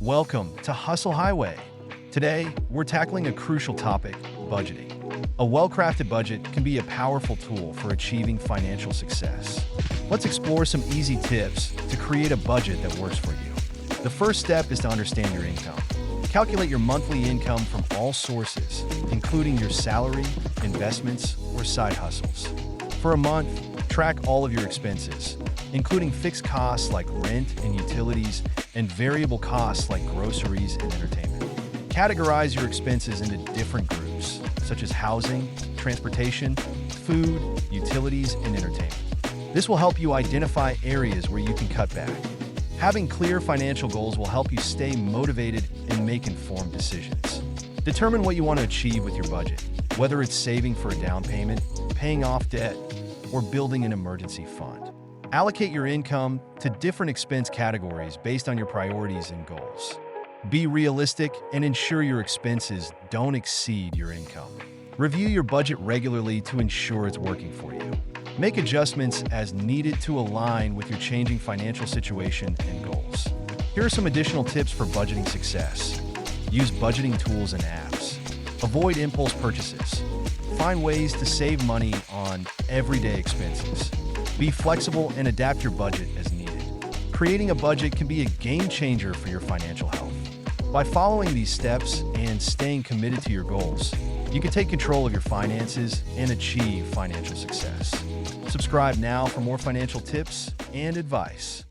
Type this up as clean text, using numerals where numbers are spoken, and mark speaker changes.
Speaker 1: Welcome to Hustle Highway. Today, we're tackling a crucial topic, budgeting. A well-crafted budget can be a powerful tool for achieving financial success. Let's explore some easy tips to create a budget that works for you. The first step is to understand your income. Calculate your monthly income from all sources, including your salary, investments, or side hustles. For a month, track all of your expenses, including fixed costs like rent and utilities, and variable costs like groceries and entertainment. Categorize your expenses into different groups, such as housing, transportation, food, utilities, and entertainment. This will help you identify areas where you can cut back. Having clear financial goals will help you stay motivated and make informed decisions. Determine what you want to achieve with your budget, whether it's saving for a down payment, paying off debt, or building an emergency fund. Allocate your income to different expense categories based on your priorities and goals. Be realistic and ensure your expenses don't exceed your income. Review your budget regularly to ensure it's working for you. Make adjustments as needed to align with your changing financial situation and goals. Here are some additional tips for budgeting success. Use budgeting tools and apps. Avoid impulse purchases. Find ways to save money on everyday expenses. Be flexible and adapt your budget as needed. Creating a budget can be a game changer for your financial health. By following these steps and staying committed to your goals, you can take control of your finances and achieve financial success. Subscribe now for more financial tips and advice.